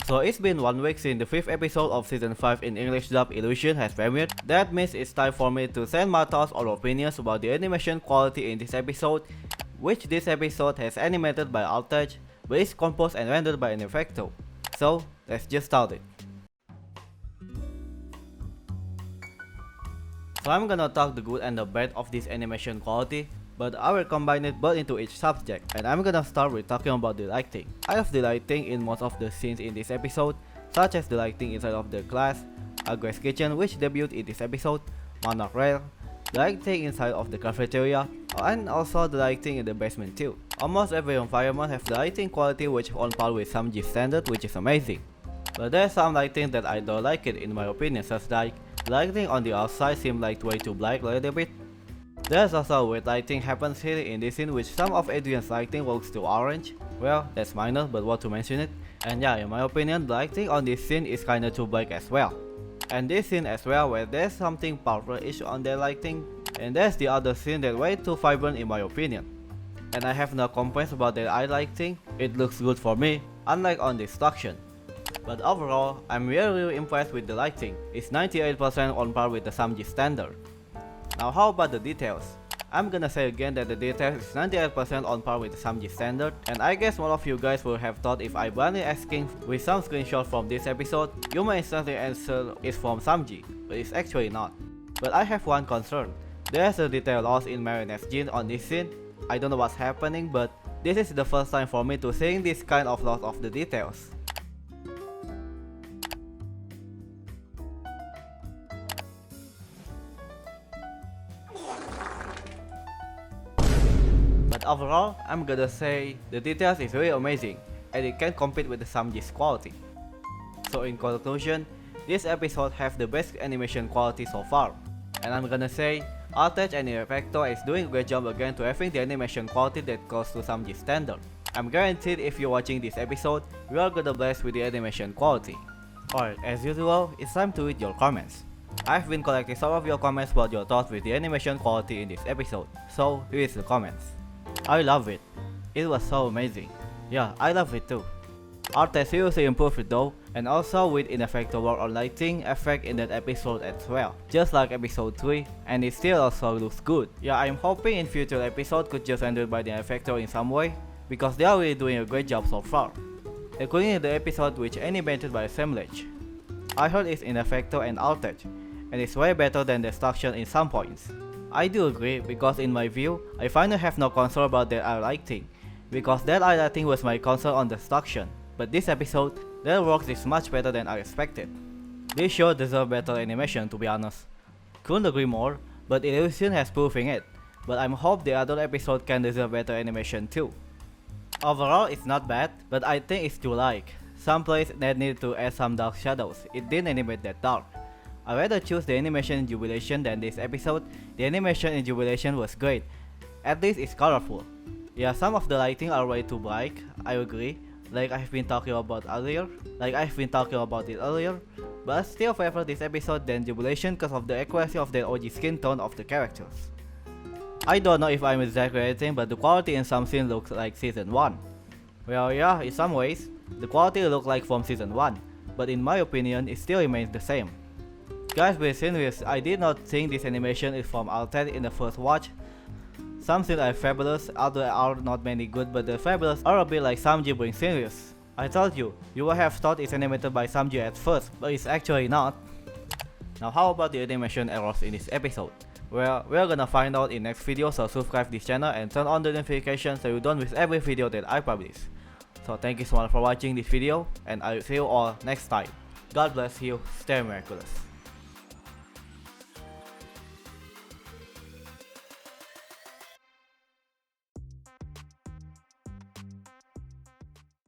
So it's been 1 week since the 5th episode of Season 5 in English dub Illusion has premiered. That means it's time for me to send my thoughts or opinions about the animation quality in this episode, which this episode has animated by Artage, but is composed and rendered by Inefecto. So let's just start it. So I'm gonna talk the good and the bad of this animation quality, but I will combine it both into each subject, and I'm gonna start with talking about the lighting. I love the lighting in most of the scenes in this episode, such as the lighting inside of the class, Agre's kitchen which debuted in this episode, Monarch Rail, the lighting inside of the cafeteria, and also the lighting in the basement too. Almost every environment has the lighting quality which is on par with SAMG standard, which is amazing. But there's some lighting that I don't like it in my opinion, such like the lighting on the outside seems like way too black a little bit. There's also weird lighting happens here in this scene, which some of Adrian's lighting looks too orange. Well, that's minor, but what to mention it. And yeah, in my opinion, the lighting on this scene is kinda too black as well. And this scene as well, where there's something purple-ish on their lighting. And there's the other scene that way too vibrant in my opinion. And I have no complaints about their eye lighting, it looks good for me, unlike on Destruction. But overall, I'm really impressed with the lighting. It's 98% on par with the SAMG standard. Now how about the details? I'm gonna say again that the details is 98% on par with the SAMG standard, and I guess one of you guys will have thought if I blindly asking with some screenshot from this episode, you may instantly answer it's from SAMG, but it's actually not. But I have one concern. There's a detail loss in Marinette's jeans on this scene. I don't know what's happening, but this is the first time for me to seeing this kind of loss of the details. But overall, I'm gonna say the details is really amazing, and it can compete with the SAMG's quality. So in conclusion, this episode have the best animation quality so far, and I'm gonna say Artage and Inefecto is doing a great job again to having the animation quality that goes to SAMG standard. I'm guaranteed if you're watching this episode, you are gonna bless with the animation quality. Alright, as usual, it's time to read your comments. I've been collecting some of your comments about your thoughts with the animation quality in this episode, so here is the comments. I love it. It was so amazing. Yeah, I love it too. Artage seriously improved it though, and also with Inefecto work on lighting effect in that episode as well, just like episode 3, and it still also looks good. Yeah, I'm hoping in future episodes could just ended by the Inefecto in some way, because they are really doing a great job so far, including the episode which animated by SAMG. I heard it's Inefecto and Artage, and it's way better than Destruction in some points. I do agree, because in my view, I finally have no concern about their eye lighting, because that eye lighting was my concern on Destruction, but this episode, their work is much better than I expected. This show deserves better animation to be honest. Couldn't agree more, but Illusion has proven it, but I hope the other episode can deserve better animation too. Overall, it's not bad, but I think it's too light. Some place that needed to add some dark shadows, it didn't animate that dark. I rather choose the animation in Jubilation than this episode. The animation in Jubilation was great, at least it's colorful. Yeah, some of the lighting are way too bright, I agree, like I've been talking about it earlier, but I still favor this episode than Jubilation because of the accuracy of the OG skin tone of the characters. I don't know if I'm exaggerating, but the quality in some scenes looks like Season 1. Well yeah, in some ways, the quality looks like from Season 1, but in my opinion, it still remains the same. Guys, be serious, I did not think this animation is from Artage in the first watch. Some scenes are fabulous, others are not many good, but the fabulous are a bit like SAMG being serious. I told you, you would have thought it's animated by SAMG at first, but it's actually not. Now how about the animation errors in this episode? Well, we're gonna find out in next video, so subscribe this channel and turn on the notifications so you don't miss every video that I publish. So thank you so much for watching this video, and I'll see you all next time. God bless you, stay miraculous.